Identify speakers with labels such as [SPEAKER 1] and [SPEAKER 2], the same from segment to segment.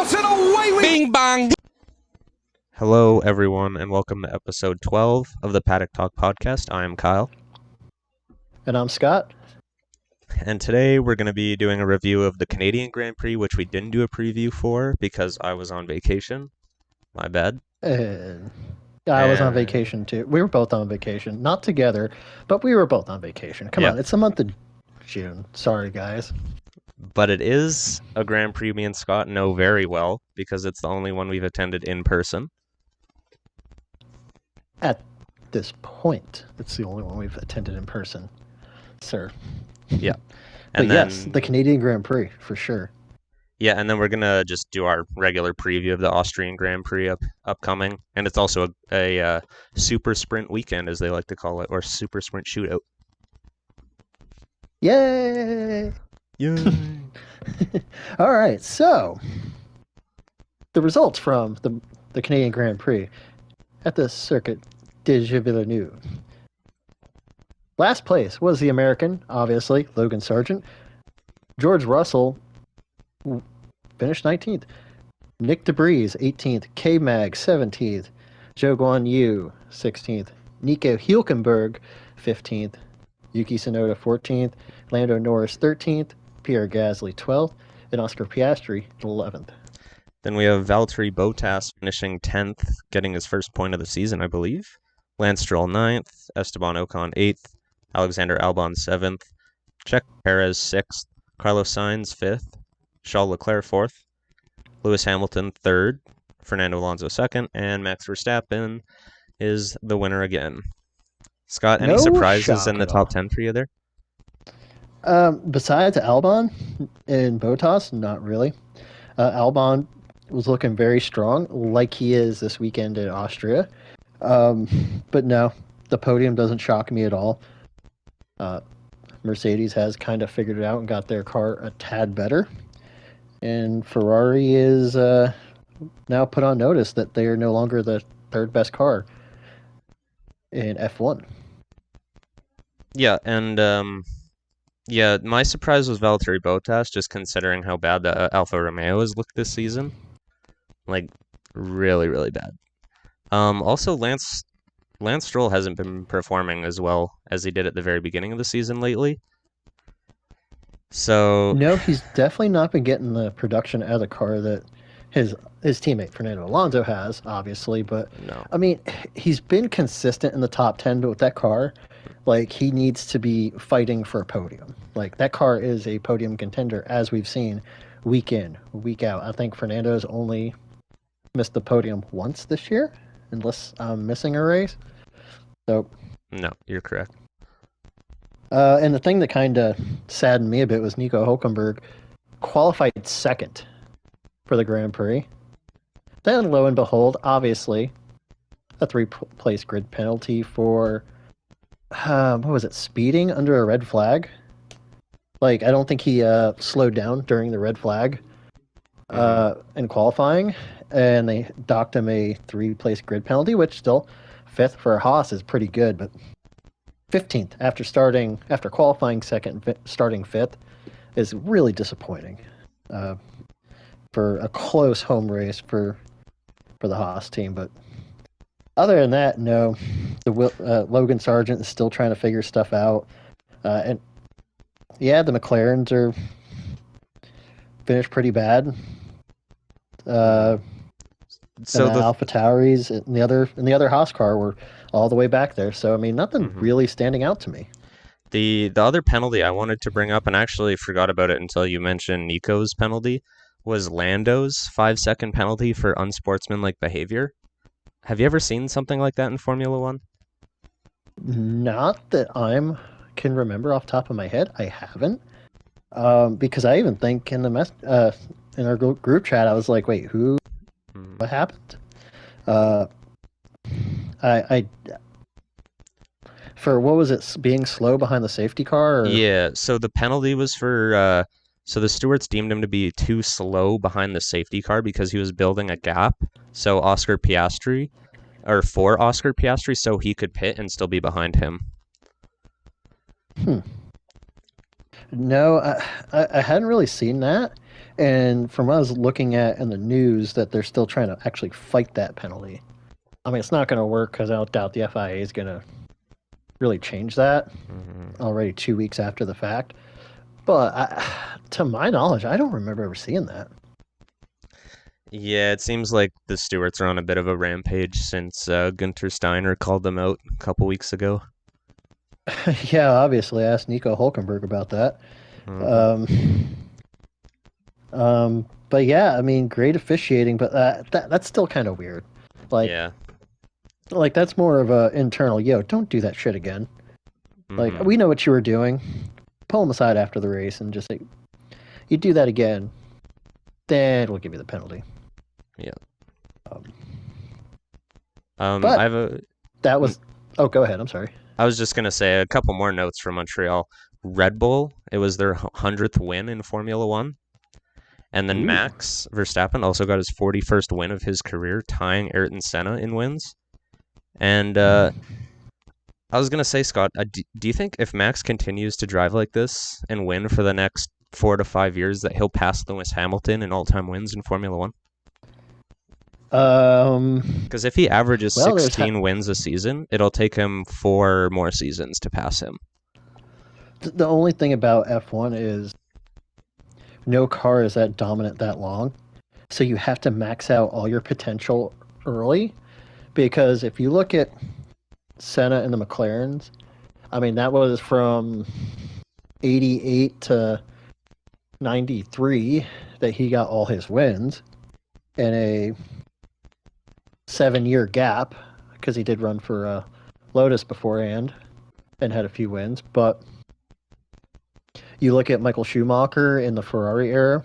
[SPEAKER 1] out and away we... Bing bang!
[SPEAKER 2] Hello, everyone, and welcome to episode 12 of the Paddock Talk podcast. I am Kyle.
[SPEAKER 3] And I'm Scott.
[SPEAKER 2] And today we're going to be doing a review of the Canadian Grand Prix, which we didn't do a preview for because I was on vacation. My bad.
[SPEAKER 3] I was on vacation too. We were both on vacation. Not together, but we were both on vacation. Come on, it's the month of June. Sorry, guys.
[SPEAKER 2] But it is a Grand Prix me and Scott know very well because it's the only one we've attended in person.
[SPEAKER 3] At this point, it's the only one we've attended in person, sir.
[SPEAKER 2] Yeah.
[SPEAKER 3] And then, yes, the Canadian Grand Prix, for sure.
[SPEAKER 2] Yeah, and then we're going to just do our regular preview of the Austrian Grand Prix upcoming. And it's also a super sprint weekend, as they like to call it, or super sprint shootout.
[SPEAKER 3] Yay!
[SPEAKER 2] Yay!
[SPEAKER 3] All right, so the results from the Canadian Grand Prix at the Circuit de Villeneuve. Last place was the American, obviously, Logan Sargent. George Russell finished 19th. Nick DeBreeze, 18th. K-Mag, 17th. Zhou Guan Yu, 16th. Nico Hülkenberg, 15th. Yuki Tsunoda, 14th. Lando Norris, 13th. Pierre Gasly, 12th. And Oscar Piastri, 11th.
[SPEAKER 2] Then we have Valtteri Bottas finishing 10th, getting his first point of the season, I believe. Lance Stroll 9th. Esteban Ocon, 8th. Alexander Albon, 7th. Checo Perez, 6th. Carlos Sainz, 5th. Charles Leclerc, 4th. Lewis Hamilton, 3rd. Fernando Alonso, 2nd. And Max Verstappen is the winner again. Scott, any surprises in the top 10 for you there?
[SPEAKER 3] Besides Albon and Bottas, not really. Albon was looking very strong, like he is this weekend in Austria. But no, the podium doesn't shock me at all. Mercedes has kind of figured it out and got their car a tad better. And Ferrari is now put on notice that they are no longer the third best car in F1.
[SPEAKER 2] Yeah, and my surprise was Valtteri Bottas, just considering how bad the Alfa Romeo has looked this season. Like, really, really bad. Also, Lance Stroll hasn't been performing as well as he did at the very beginning of the season lately. So
[SPEAKER 3] no, he's definitely not been getting the production out of the car that his teammate Fernando Alonso has, obviously. But
[SPEAKER 2] no.
[SPEAKER 3] I mean, he's been consistent in the top 10, but with that car, like, he needs to be fighting for a podium. Like, that car is a podium contender, as we've seen week in, week out. I think Fernando's only missed the podium once this year, unless I'm missing a race. So
[SPEAKER 2] no, you're correct.
[SPEAKER 3] And the thing that kind of saddened me a bit was Nico Hülkenberg qualified second for the Grand Prix. Then, lo and behold, obviously, a 3-place grid penalty for, what was it, speeding under a red flag? Like, I don't think he slowed down during the red flag in qualifying, and they docked him a 3-place grid penalty, which still, 5th for a Haas is pretty good, but 15th after qualifying second, starting 5th is really disappointing for a close home race for the Haas team. But other than that, no, Logan Sargent is still trying to figure stuff out, and yeah, the McLarens are finished pretty bad. So the AlphaTauris and the other Haas car were all the way back there. So I mean, nothing really standing out to me.
[SPEAKER 2] The other penalty I wanted to bring up, and actually forgot about it until you mentioned Nico's penalty, was Lando's 5-second penalty for unsportsmanlike behavior. Have you ever seen something like that in Formula One?
[SPEAKER 3] Not that I can remember off the top of my head. I haven't, because I even think in the in our group chat, I was like, "Wait, who? What happened?" I for what was it, being slow behind the safety car? Or?
[SPEAKER 2] Yeah, so the penalty was for so the stewards deemed him to be too slow behind the safety car because he was building a gap. So for Oscar Piastri, so he could pit and still be behind him.
[SPEAKER 3] No, I hadn't really seen that. And from what I was looking at in the news, that they're still trying to actually fight that penalty. I mean, it's not going to work because I don't doubt the FIA is going to really change that already 2 weeks after the fact. But to my knowledge, I don't remember ever seeing that.
[SPEAKER 2] Yeah, it seems like the Stewarts are on a bit of a rampage since Gunter Steiner called them out a couple weeks ago.
[SPEAKER 3] Yeah, obviously, I asked Nico Hulkenberg about that. But yeah, I mean, great officiating, but that's still kind of weird.
[SPEAKER 2] Yeah.
[SPEAKER 3] Like that's more of a internal. Yo, don't do that shit again. Like we know what you were doing. Pull him aside after the race and just say, you do that again, then we'll give you the penalty.
[SPEAKER 2] Yeah.
[SPEAKER 3] But
[SPEAKER 2] I have a.
[SPEAKER 3] That was. Oh, go ahead. I'm sorry.
[SPEAKER 2] I was just gonna say a couple more notes from Montreal. Red Bull, it was their 100th win in Formula One, and then Max Verstappen also got his 41st win of his career, tying Ayrton Senna in wins. And I was gonna say, Scott, do you think if Max continues to drive like this and win for the next 4 to 5 years, that he'll pass Lewis Hamilton in all-time wins in Formula One? Because if he averages 16 wins a season, it'll take him 4 more seasons to pass him.
[SPEAKER 3] The only thing about F1 is no car is that dominant that long, so you have to max out all your potential early. Because if you look at Senna and the McLarens, I mean, that was from 88 to 93 that he got all his wins in a 7-year gap, because he did run for Lotus beforehand and had a few wins. But you look at Michael Schumacher in the Ferrari era,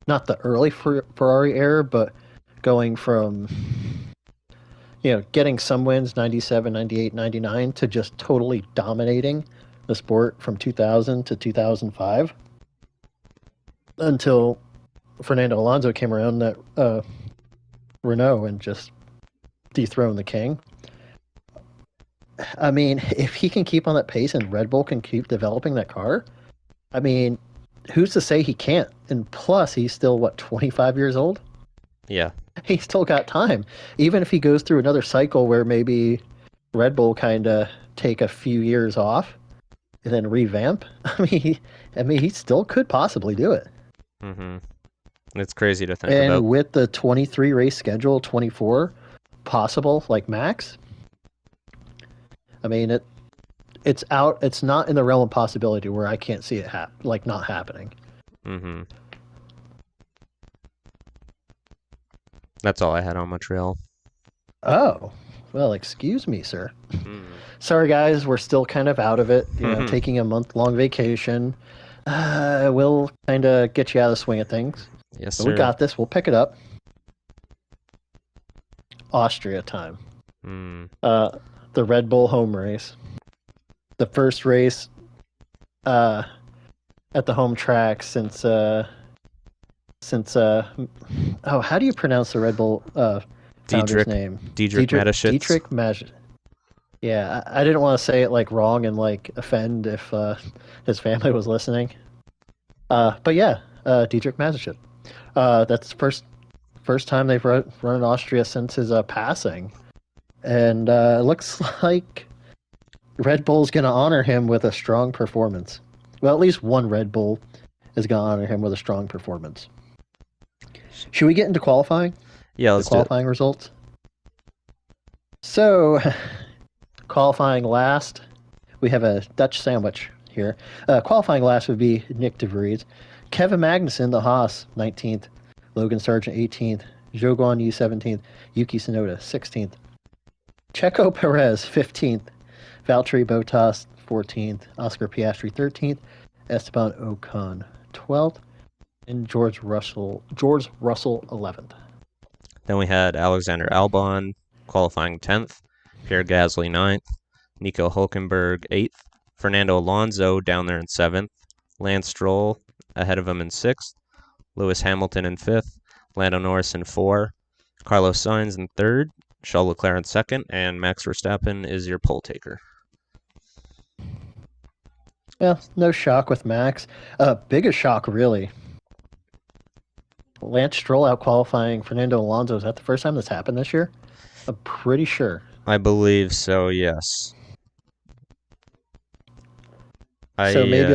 [SPEAKER 3] not the early Ferrari era, but going from getting some wins 97, 98, 99 to just totally dominating the sport from 2000 to 2005 until Fernando Alonso came around that Renault and just dethroned the king. I mean, if he can keep on that pace and Red Bull can keep developing that car, I mean, who's to say he can't? And plus, he's still, 25 years old?
[SPEAKER 2] Yeah.
[SPEAKER 3] He's still got time. Even if he goes through another cycle where maybe Red Bull kind of take a few years off and then revamp, I mean, he still could possibly do it.
[SPEAKER 2] It's crazy to think
[SPEAKER 3] about.
[SPEAKER 2] about.
[SPEAKER 3] And with the 23 race schedule, 24 possible, like max, I mean, it's out. It's not in the realm of possibility where I can't see it not happening.
[SPEAKER 2] That's all I had on Montreal.
[SPEAKER 3] Oh, well, excuse me, sir. Sorry, guys, we're still kind of out of it. Taking a month-long vacation. We'll kind of get you out of the swing of things.
[SPEAKER 2] Yes,
[SPEAKER 3] but
[SPEAKER 2] sir.
[SPEAKER 3] We got this. We'll pick it up. Austria time. The Red Bull home race. The first race at the home track since how do you pronounce the Red Bull founder's name?
[SPEAKER 2] Dietrich Mateschitz.
[SPEAKER 3] Dietrich Mateschitz. Yeah, I didn't want to say it wrong and offend if his family was listening. But yeah, Dietrich Mateschitz. That's the first time they've run in Austria since his passing, and it looks like Red Bull's going to honor him with a strong performance. Well, at least one Red Bull is going to honor him with a strong performance. Should we get into qualifying?
[SPEAKER 2] Yeah, let's
[SPEAKER 3] do qualifying results. So, qualifying last, we have a Dutch sandwich here. Qualifying last would be Nick de Vries. Kevin Magnussen, the Haas, 19th. Logan Sargent, 18th. Zhou Guanyu, 17th. Yuki Tsunoda, 16th. Checo Perez, 15th. Valtteri Bottas, 14th. Oscar Piastri, 13th. Esteban Ocon, 12th. And George Russell, 11th.
[SPEAKER 2] Then we had Alexander Albon qualifying 10th. Pierre Gasly, 9th. Nico Hulkenberg, 8th. Fernando Alonso down there in 7th. Lance Stroll ahead of him in 6th. Lewis Hamilton in 5th. Lando Norris in 4th. Carlos Sainz in 3rd. Charles Leclerc in 2nd. And Max Verstappen is your pole taker.
[SPEAKER 3] Well, no shock with Max. Biggest shock, really, Lance Stroll out qualifying Fernando Alonso. Is that the first time this happened this year? I'm pretty sure.
[SPEAKER 2] I believe so, yes.
[SPEAKER 3] So maybe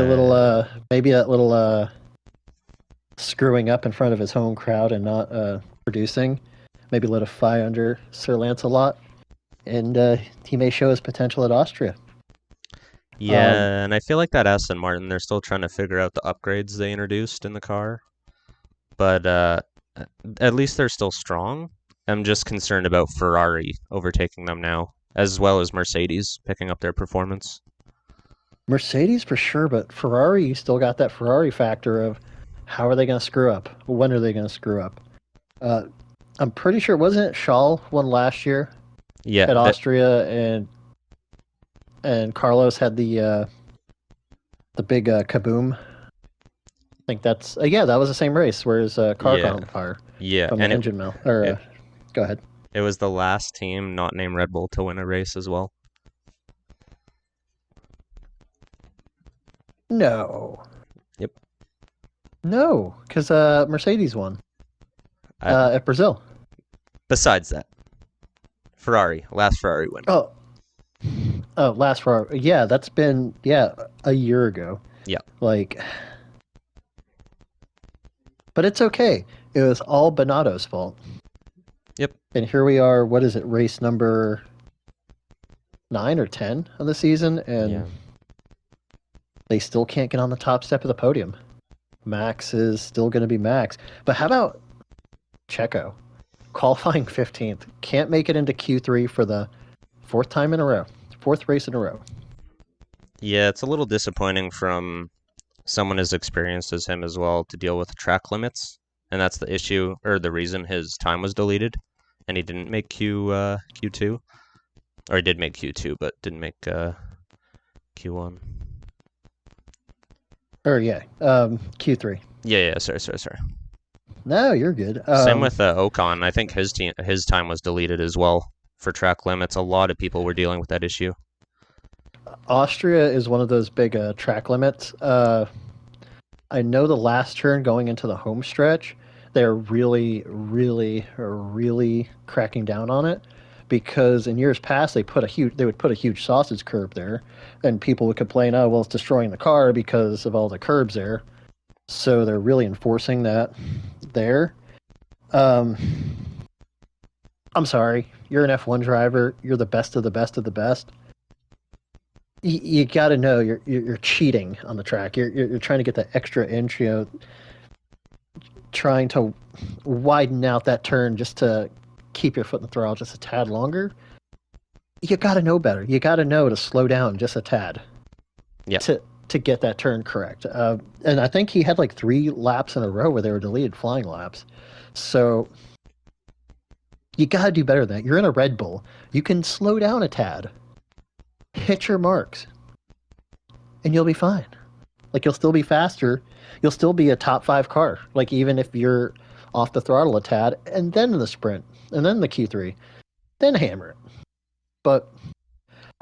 [SPEAKER 3] maybe that little screwing up in front of his home crowd and not producing, maybe lit a fire under Sir Lancelot, and he may show his potential at Austria.
[SPEAKER 2] Yeah, and I feel like that Aston Martin, they're still trying to figure out the upgrades they introduced in the car. But at least they're still strong. I'm just concerned about Ferrari overtaking them now, as well as Mercedes picking up their performance.
[SPEAKER 3] Mercedes for sure, but Ferrari, you still got that Ferrari factor of how are they going to screw up? When are they going to screw up? I'm pretty sure, wasn't it Scholl won last year
[SPEAKER 2] Yeah,
[SPEAKER 3] at Austria, and Carlos had the big kaboom. I think that's that was the same race. Whereas car caught on fire
[SPEAKER 2] yeah,
[SPEAKER 3] from
[SPEAKER 2] and
[SPEAKER 3] the engine mill. Or go ahead.
[SPEAKER 2] it was the last team not named Red Bull to win a race as well.
[SPEAKER 3] No.
[SPEAKER 2] Yep.
[SPEAKER 3] No, because Mercedes won at Brazil.
[SPEAKER 2] Besides that, last Ferrari win.
[SPEAKER 3] Oh, last Ferrari. Yeah, that's been a year ago.
[SPEAKER 2] Yeah.
[SPEAKER 3] Like, but it's okay. It was all Bonato's fault.
[SPEAKER 2] Yep.
[SPEAKER 3] And here we are. What is it? Race number 9 or 10 of the season, and they still can't get on the top step of the podium. Max is still going to be Max. But how about Checo? Qualifying 15th. Can't make it into Q3 for the fourth race in a row.
[SPEAKER 2] Yeah, it's a little disappointing from someone as experienced as him as well to deal with track limits. And that's the issue, or the reason his time was deleted. And he didn't make Q2. Or he did make Q2, but didn't make Q1.
[SPEAKER 3] Or Q3.
[SPEAKER 2] Yeah, sorry.
[SPEAKER 3] No, you're good.
[SPEAKER 2] Same with Ocon. I think his time was deleted as well for track limits. A lot of people were dealing with that issue.
[SPEAKER 3] Austria is one of those big track limits. I know the last turn going into the home stretch, they're really, really, really cracking down on it, because in years past they would put a huge sausage curb there, and people would complain, oh well, it's destroying the car because of all the curbs there. So they're really enforcing that there. I'm sorry, you're an F1 driver. You're the best of the best of the best. You got to know you're cheating on the track. You're trying to get that extra inch, trying to widen out that turn just to keep your foot in the throttle just a tad longer. You got to know better. You got to know to slow down just a tad.
[SPEAKER 2] Yeah.
[SPEAKER 3] To get that turn correct. And I think he had like 3 laps in a row where they were deleted flying laps. So you got to do better than that. You're in a Red Bull. You can slow down a tad. Hit your marks. And you'll be fine. Like, you'll still be faster. You'll still be a top 5 car. Like, even if you're off the throttle a tad, and then in the sprint, and then the Q3, then hammer it. But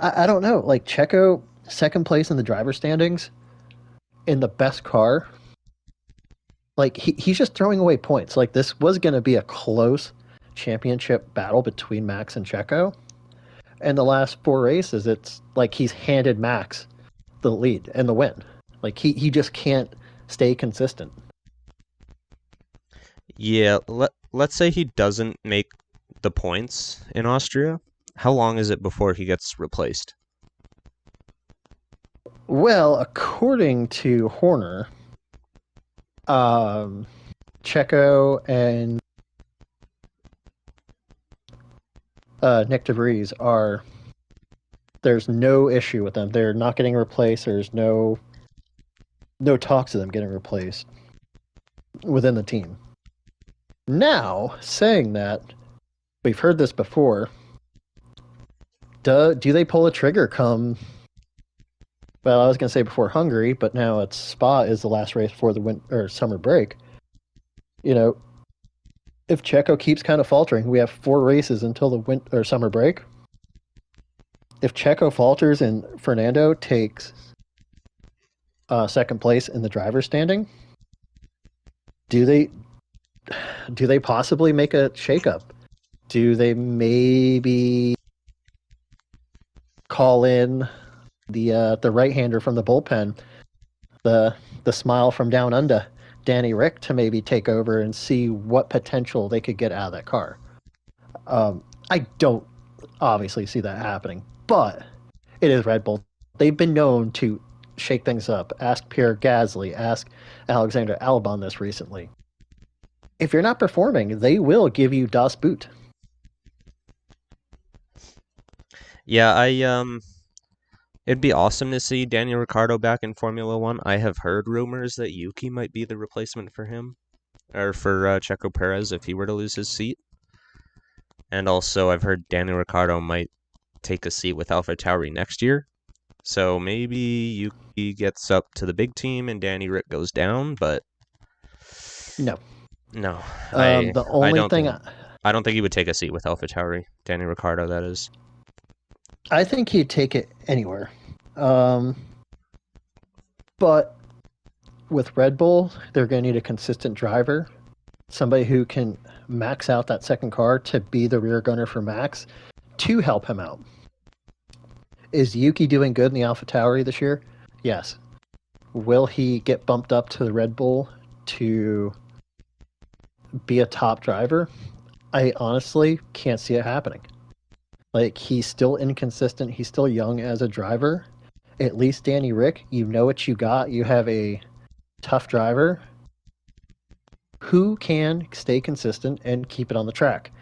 [SPEAKER 3] I don't know. Like, Checo, second place in the driver standings, in the best car. Like, he's just throwing away points. Like, this was going to be a close championship battle between Max and Checo. And the last 4 races, it's like he's handed Max the lead and the win. Like, he just can't stay consistent.
[SPEAKER 2] Yeah, let's say he doesn't make the points in Austria. How long is it before he gets replaced?
[SPEAKER 3] Well, according to Horner, Checo and Nick DeVries there's no issue with them. They're not getting replaced. There's no talks of them getting replaced within the team. Now, saying that, we've heard this before. Do they pull a trigger come? Well, I was going to say before Hungary, but now it's Spa is the last race before the summer break. If Checo keeps kind of faltering, we have 4 races until the summer break. If Checo falters and Fernando takes second place in the driver's standing, do they do they possibly make a shakeup? Do they maybe call in the right-hander from the bullpen, the smile from down under, Danny Rick, to maybe take over and see what potential they could get out of that car? I don't obviously see that happening, but it is Red Bull. They've been known to shake things up. Ask Pierre Gasly, ask Alexander Albon this recently. If you're not performing, they will give you Das Boot.
[SPEAKER 2] Yeah, it'd be awesome to see Daniel Ricciardo back in Formula One. I have heard rumors that Yuki might be the replacement for him, or for Checo Perez if he were to lose his seat. And also, I've heard Daniel Ricciardo might take a seat with AlphaTauri next year. So maybe Yuki gets up to the big team and Danny Rick goes down, but
[SPEAKER 3] No.
[SPEAKER 2] no,
[SPEAKER 3] The only thing
[SPEAKER 2] I don't think he would take a seat with AlphaTauri. Danny Ricciardo, that is.
[SPEAKER 3] I think he'd take it anywhere. But with Red Bull, they're going to need a consistent driver, somebody who can max out that second car to be the rear gunner for Max to help him out. Is Yuki doing good in the AlphaTauri this year? Yes. Will he get bumped up to the Red Bull to be a top driver? I honestly can't see it happening. Like, he's still inconsistent. He's still young as a driver. At least Danny Rick, you know what you got. You have a tough driver who can stay consistent and keep it on the track.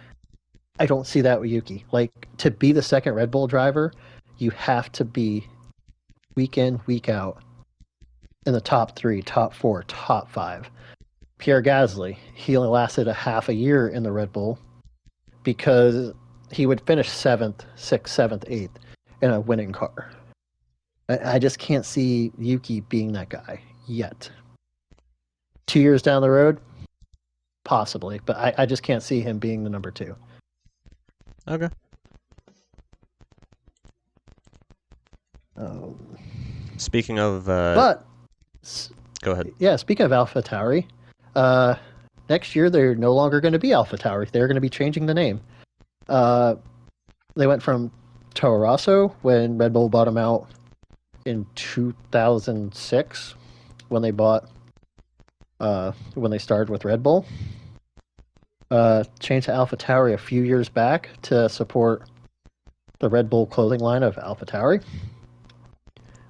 [SPEAKER 3] I don't see that with Yuki. Like, to be the second Red Bull driver, you have to be week in, week out in the top 3, top 4, top 5. Pierre Gasly, he only lasted a half a year in the Red Bull because he would finish 7th, 6th, 7th, 8th in a winning car. I just can't see Yuki being that guy yet. 2 years down the road, possibly, but I just can't see him being the number 2.
[SPEAKER 2] Okay. Speaking of...
[SPEAKER 3] But...
[SPEAKER 2] Go ahead.
[SPEAKER 3] Yeah, speaking of AlphaTauri, next year they're no longer going to be AlphaTauri. They're going to be changing the name. They went from Toro Rosso when Red Bull bought them out in 2006 when they bought when they started with Red Bull. Changed to AlphaTauri a few years back to support the Red Bull clothing line of AlphaTauri.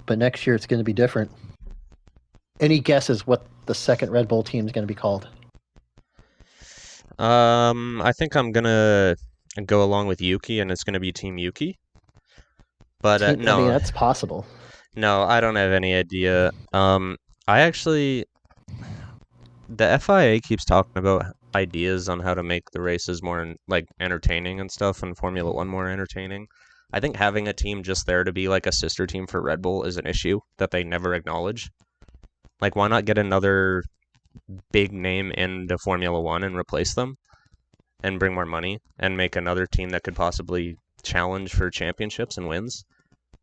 [SPEAKER 3] But next year it's going to be different. Any guesses what the second Red Bull team is going to be called?
[SPEAKER 2] I think I'm gonna go along with Yuki, and it's gonna be Team Yuki. But no,
[SPEAKER 3] I mean, that's possible.
[SPEAKER 2] No, I don't have any idea. I actually, the FIA keeps talking about ideas on how to make the races more like entertaining and stuff, and Formula One more entertaining. I think having a team just there to be like a sister team for Red Bull is an issue that they never acknowledge. Like, why not get another big name into Formula One and replace them and bring more money and make another team that could possibly challenge for championships and wins?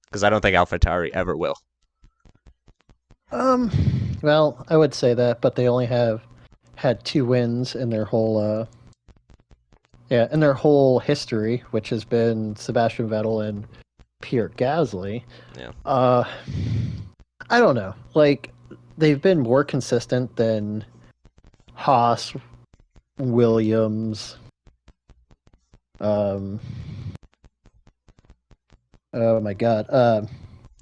[SPEAKER 2] Because I don't think AlphaTauri ever will.
[SPEAKER 3] Well, I would say that, but they only have had 2 wins in their whole in their whole history, which has been Sebastian Vettel and Pierre Gasly.
[SPEAKER 2] Yeah.
[SPEAKER 3] I don't know. Like, they've been more consistent than Haas, Williams, oh my God,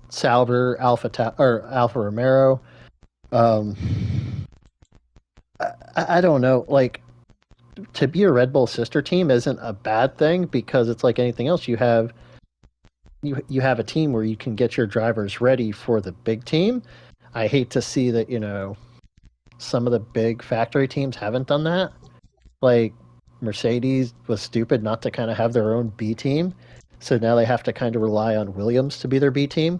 [SPEAKER 3] Sauber, Alfa Romeo. I don't know. Like, to be a Red Bull sister team isn't a bad thing because it's like anything else. You have a team where you can get your drivers ready for the big team. I hate to see that, some of the big factory teams haven't done that. Like, Mercedes was stupid not to kind of have their own B team. So now they have to kind of rely on Williams to be their B team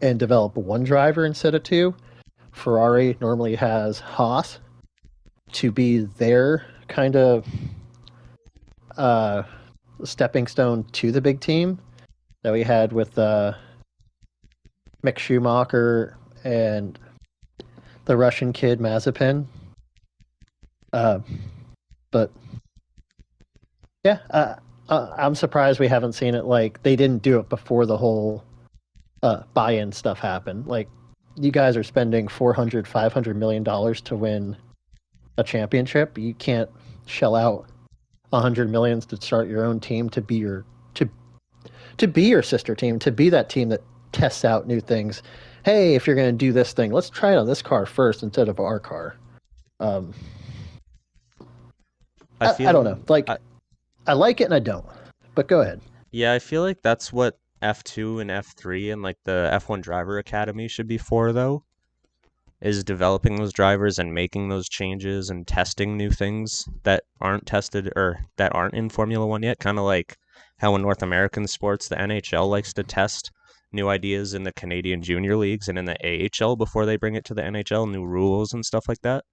[SPEAKER 3] and develop one driver instead of 2. Ferrari normally has Haas to be their kind of stepping stone to the big team that we had with Mick Schumacher and the Russian kid Mazepin. Uh, but yeah, I'm surprised we haven't seen it. Like they didn't do it before the whole buy-in stuff happened. Like you guys are spending $400-500 million to win a championship. You can't shell out 100 millions to start your own team to be your to be your sister team, to be that team that tests out new things. Hey, if you're going to do this thing, let's try it on this car first instead of our car. Um, I don't know. Like, I like it and I don't. But go ahead.
[SPEAKER 2] Yeah, I feel like that's what F2 and F3 and like the F1 Driver Academy should be for, though, is developing those drivers and making those changes and testing new things that aren't tested or that aren't in Formula One yet. Kind of like how in North American sports, the NHL likes to test new ideas in the Canadian junior leagues and in the AHL before they bring it to the NHL, new rules and stuff like that.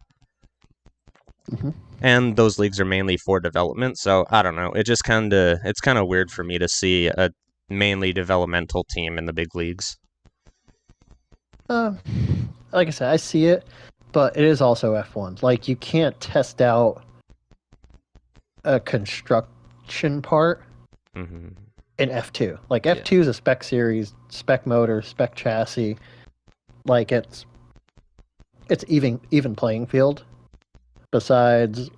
[SPEAKER 3] Mm-hmm.
[SPEAKER 2] And those leagues are mainly for development, so I don't know. It's kind of weird for me to see a mainly developmental team in the big leagues.
[SPEAKER 3] Like I said, I see it, but it is also F1. Like you can't test out a construction part
[SPEAKER 2] Mm-hmm.
[SPEAKER 3] in F2. Like F2 is a spec series, spec motor, spec chassis. Like it's even playing field. Besides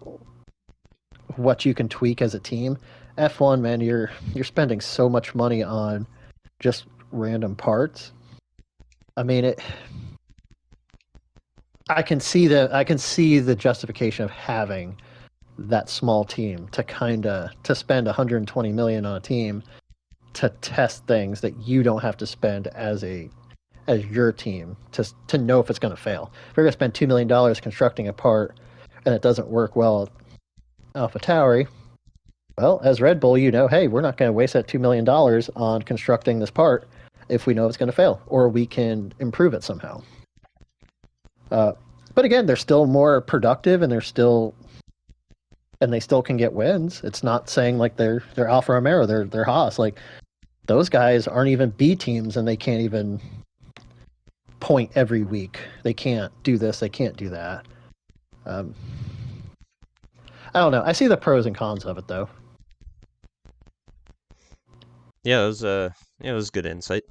[SPEAKER 3] what you can tweak as a team, F1, man, you're spending so much money on just random parts. I mean, I can see the justification of having that small team to spend 120 million on a team to test things that you don't have to spend as your team to know if it's going to fail. If you're going to spend $2 million constructing a part and it doesn't work well at AlphaTauri, well, as Red Bull, you know, hey, we're not going to waste that $2 million on constructing this part if we know it's going to fail, or we can improve it somehow. But again, they're still more productive, and they still can get wins. It's not saying like they're Alfa Romeo, they're Haas. Like those guys aren't even B teams, and they can't even point every week. They can't do this. They can't do that. I don't know. I see the pros and cons of it, though.
[SPEAKER 2] Yeah, it was good insight.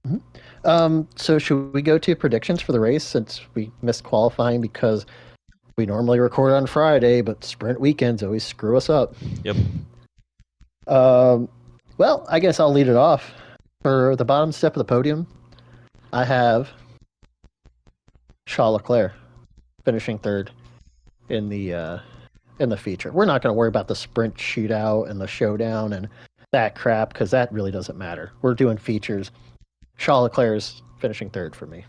[SPEAKER 3] Mm-hmm. So should we go to predictions for the race since we missed qualifying because we normally record on Friday, but sprint weekends always screw us up.
[SPEAKER 2] Yep.
[SPEAKER 3] Well, I guess I'll lead it off. For the bottom step of the podium, I have Charles Leclerc finishing third in the feature. We're not going to worry about the sprint shootout and the showdown and that crap because that really doesn't matter. We're doing features. Charles Leclerc is finishing third for me.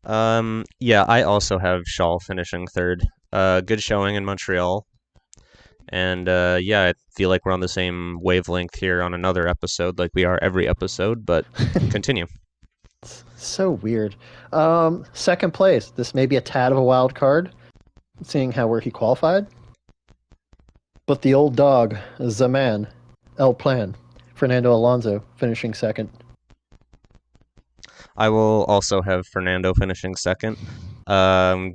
[SPEAKER 2] Yeah, I also have Charles finishing third. Good showing in Montreal. And yeah, I feel like we're on the same wavelength here on another episode, like we are every episode, but continue.
[SPEAKER 3] It's so weird. Second place. This may be a tad of a wild card, seeing where he qualified. But the old dog, the man, El Plan, Fernando Alonso, finishing second.
[SPEAKER 2] I will also have Fernando finishing second.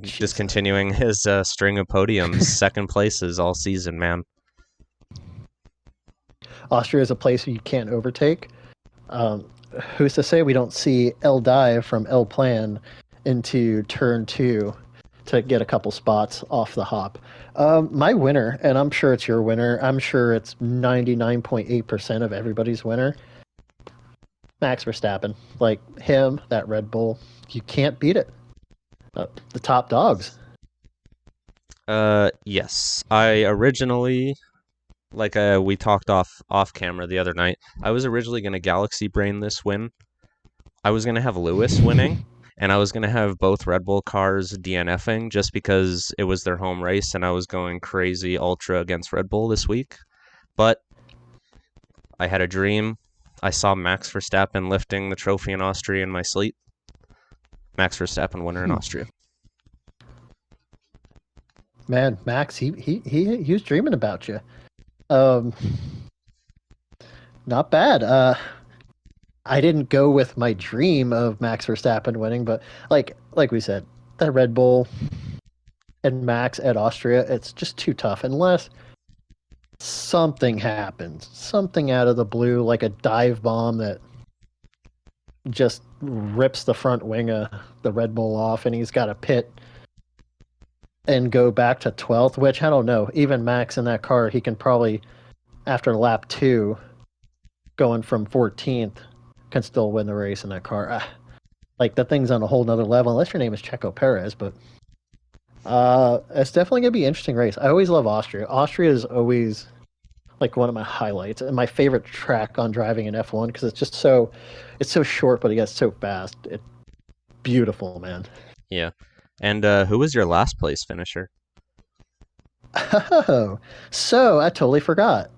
[SPEAKER 2] Just continuing his string of podiums, second places all season, man.
[SPEAKER 3] Austria is a place you can't overtake. Who's to say we don't see El dive from El Plan into turn 2 to get a couple spots off the hop? My winner, and I'm sure it's your winner, I'm sure it's 99.8% of everybody's winner, Max Verstappen. Like him, that Red Bull, you can't beat it. The top dogs.
[SPEAKER 2] Yes. I originally, like we talked off camera the other night, I was originally going to Galaxy Brain this win. I was going to have Lewis winning, and I was going to have both Red Bull cars DNFing just because it was their home race and I was going crazy ultra against Red Bull this week. But I had a dream. I saw Max Verstappen lifting the trophy in Austria in my sleep. Max Verstappen winner in Austria.
[SPEAKER 3] Man, Max, he was dreaming about you. Not bad. I didn't go with my dream of Max Verstappen winning, but like we said, that Red Bull, and Max at Austria, it's just too tough unless something happens, something out of the blue, like a dive bomb that just rips the front wing of the Red Bull off, and he's got to pit and go back to 12th. Which I don't know. Even Max in that car, he can probably after lap 2, going from 14th, can still win the race in that car. Like the thing's on a whole nother level, unless your name is Checo Perez, but it's definitely gonna be an interesting race. I always love Austria. Austria is always like one of my highlights and my favorite track on driving in F1 because it's so short, but it gets so fast. It's beautiful, man.
[SPEAKER 2] Yeah. And who was your last place finisher?
[SPEAKER 3] Oh, so I totally forgot.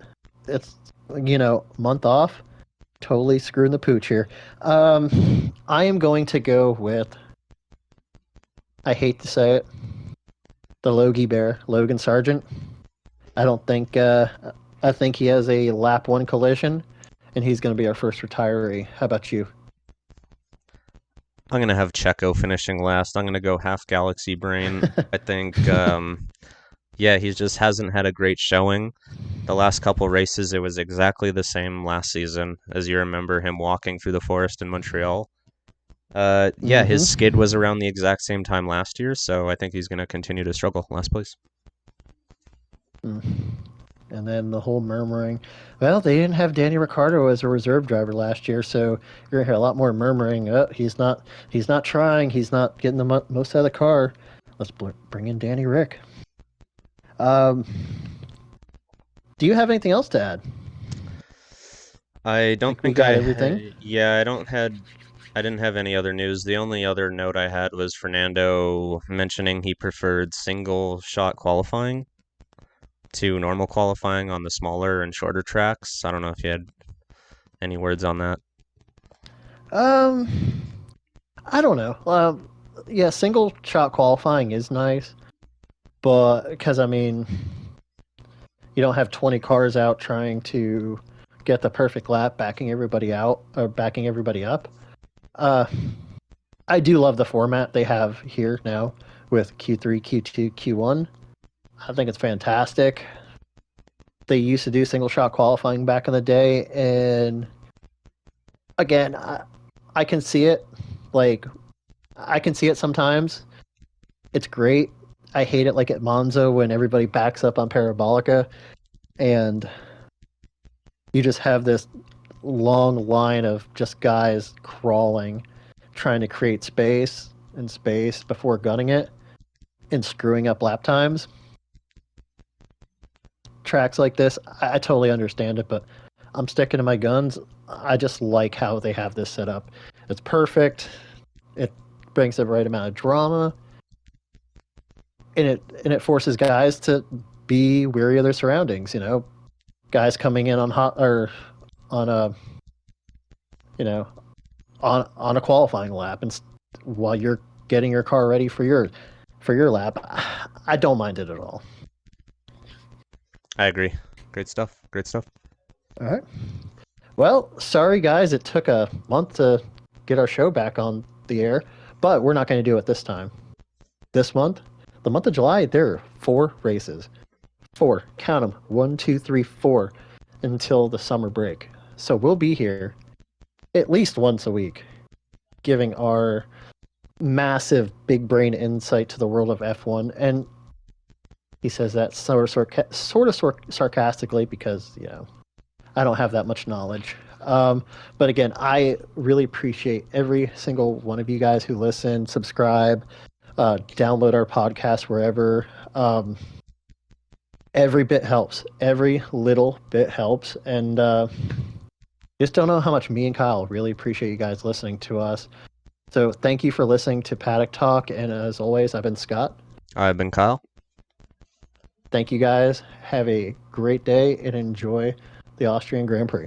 [SPEAKER 3] It's month off. Totally screwing the pooch here. I am going to go with. I hate to say it, the Logie Bear, Logan Sargent. I don't think. I think he has a lap 1 collision, and he's going to be our first retiree. How about you?
[SPEAKER 2] I'm gonna have Checo finishing last. I'm gonna go half Galaxy Brain. I think, yeah, he just hasn't had a great showing. The last couple races, it was exactly the same last season, as you remember him walking through the forest in Montreal. Yeah, his skid was around the exact same time last year, so I think he's gonna continue to struggle. Last place.
[SPEAKER 3] And then the whole murmuring. Well, they didn't have Danny Ricciardo as a reserve driver last year, so you're gonna hear a lot more murmuring. Oh, he's not trying. He's not getting the most out of the car. Let's bring in Danny Rick. Do you have anything else to add?
[SPEAKER 2] I don't
[SPEAKER 3] We
[SPEAKER 2] think
[SPEAKER 3] got everything.
[SPEAKER 2] yeah, I didn't have any other news. The only other note I had was Fernando mentioning he preferred single shot qualifying to normal qualifying on the smaller and shorter tracks. I don't know if you had any words on that.
[SPEAKER 3] Um, I don't know. Yeah, single shot qualifying is nice, but because I mean, you don't have 20 cars out trying to get the perfect lap, backing everybody out or backing everybody up. Uh, I do love the format they have here now with Q3, Q2, Q1. I think it's fantastic. They used to do single shot qualifying back in the day, and again, I can see it. Like, I can see it sometimes. It's great. I hate it like at Monza when everybody backs up on Parabolica and you just have this long line of just guys crawling, trying to create space and space before gunning it and screwing up lap times. Tracks like this, I totally understand it, but I'm sticking to my guns. I just like how they have this set up. It's perfect. It brings the right amount of drama, and it forces guys to be wary of their surroundings. Guys coming in on hot or on a you know on a qualifying lap, and while you're getting your car ready for your lap, I don't mind it at all.
[SPEAKER 2] I agree. Great stuff. Great stuff.
[SPEAKER 3] All right. Well, sorry guys, it took a month to get our show back on the air, but we're not going to do it this time. This month, the month of July, there are 4 races. 4. Count them. 1, 2, 3, 4 until the summer break. So we'll be here at least once a week, giving our massive big brain insight to the world of F1. And he says that sort of sarcastically because, I don't have that much knowledge. But again, I really appreciate every single one of you guys who listen, subscribe, download our podcast wherever. Every bit helps. Every little bit helps. And just don't know how much me and Kyle really appreciate you guys listening to us. So thank you for listening to Paddock Talk. And as always, I've been Scott.
[SPEAKER 2] I've been Kyle.
[SPEAKER 3] Thank you guys. Have a great day and enjoy the Austrian Grand Prix.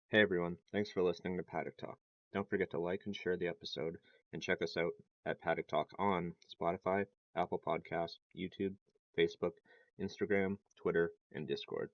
[SPEAKER 2] Hey everyone, thanks for listening to Paddock Talk. Don't forget to like and share the episode, and check us out at Paddock Talk on Spotify, Apple Podcasts, YouTube, Facebook, Instagram, Twitter, and Discord.